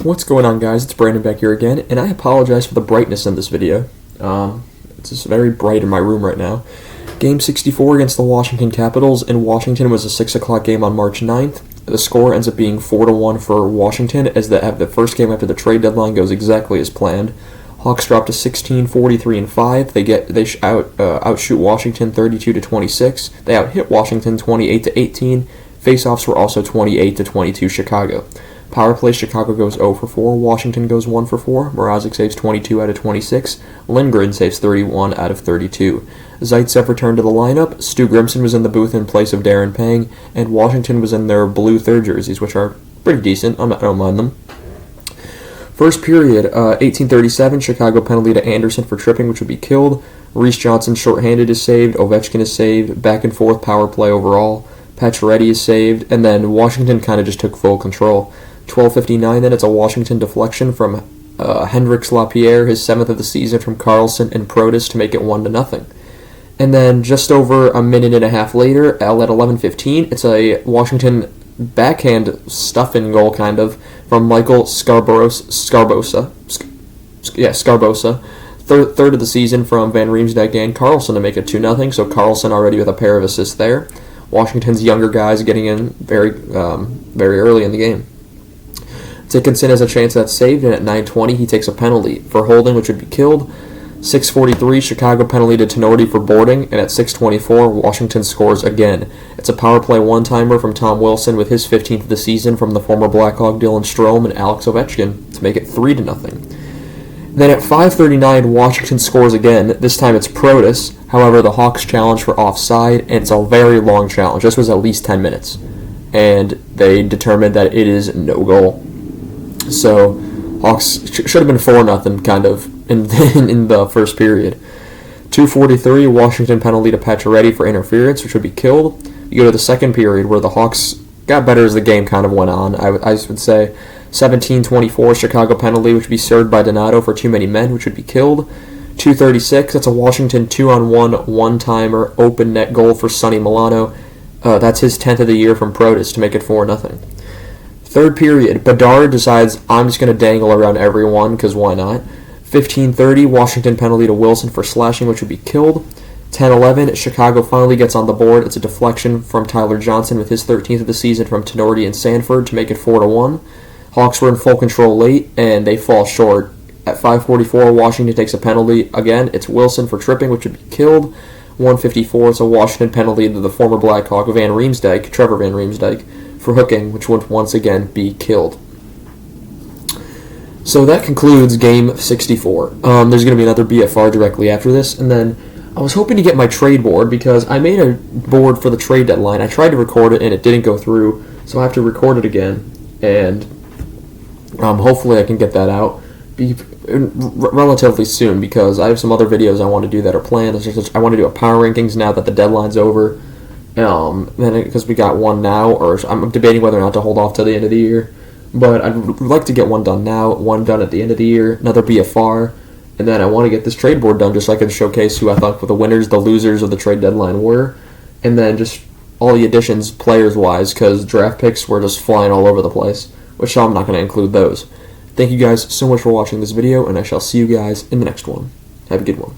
What's going on, guys? It's Brandon back here again, and I apologize for the brightness in this video. It's just very bright in my room right now. Game 64 against the Washington Capitals in Washington was a 6 o'clock game on March 9th. The score ends up being 4-1 for Washington, as the first game after the trade deadline goes exactly as planned. Hawks drop to 16, 43, and 5. They outshoot Washington 32-26. They out-hit Washington 28-18. Faceoffs were also 28-22 Chicago. Power play, Chicago goes 0 for 4. Washington goes 1 for 4. Mrazek saves 22 out of 26. Lindgren saves 31 out of 32. Zaitsev returned to the lineup. Stu Grimson was in the booth in place of Darren Pang, and Washington was in their blue third jerseys, which are pretty decent. I don't mind them. First period, 1837, Chicago penalty to Anderson for tripping, which would be killed. Reese Johnson shorthanded is saved. Ovechkin is saved. Back and forth power play overall. Pacioretty is saved, and then Washington kind of just took full control. 12:59, then it's a Washington deflection from Hendrix Lapierre, his 7th of the season, from Carlson and Protas to make it 1-0. And then just over a minute and a half later, at 11:15, it's a Washington backhand stuffing goal, kind of, from Michael Scarbosa. Third of the season from Van Riemsdyk and Carlson to make it 2-0, so Carlson already with a pair of assists there. Washington's younger guys getting in very early in the game. Dickinson has a chance that's saved, and at 9:20 he takes a penalty for holding, which would be killed. 6:43, Chicago penalty to Tenorti for boarding, and at 6:24 Washington scores again. It's a power play one-timer from Tom Wilson with his 15th of the season from the former Blackhawk Dylan Strome and Alex Ovechkin to make it 3-0. Then at 5:39 Washington scores again. This time it's Protas. However, the Hawks challenge for offside, and it's a very long challenge. This was at least 10 minutes, and they determined that it is no goal. So Hawks should have been 4-0 kind of in the first period. 2:43, Washington penalty to Pacioretty for interference, which would be killed. You go to the second period where the Hawks got better as the game kind of went on. I would say 17:24, Chicago penalty, which would be served by Donato for too many men, which would be killed. 2:36, that's a Washington 2-on-1 one-timer open net goal for Sonny Milano. That's his 10th of the year from Protas to make it 4-0. Third period, Bedard decides, I'm just going to dangle around everyone, because why not? 15:30, Washington penalty to Wilson for slashing, which would be killed. 10:11, Chicago finally gets on the board. It's a deflection from Tyler Johnson with his 13th of the season from Tenorti and Sanford to make it 4-1. Hawks were in full control late, and they fall short. At 5:44, Washington takes a penalty. Again, it's Wilson for tripping, which would be killed. 1:54, it's a Washington penalty to the former Blackhawk Trevor Van Riemsdyk, for hooking, which would once again be killed. So that concludes Game 64. There's going to be another BFR directly after this, and then I was hoping to get my trade board because I made a board for the trade deadline. I tried to record it and it didn't go through, so I have to record it again, and hopefully I can get that out relatively soon because I have some other videos I want to do that are planned. I want to do a power rankings now that the deadline's over. Then because we got one now, or I'm debating whether or not to hold off till the end of the year. But I'd like to get one done now, one done at the end of the year, another BFR, and then I want to get this trade board done just so I can showcase who I thought the winners, the losers of the trade deadline were, and then just all the additions players-wise, because draft picks were just flying all over the place, which I'm not going to include those. Thank you guys so much for watching this video, and I shall see you guys in the next one. Have a good one.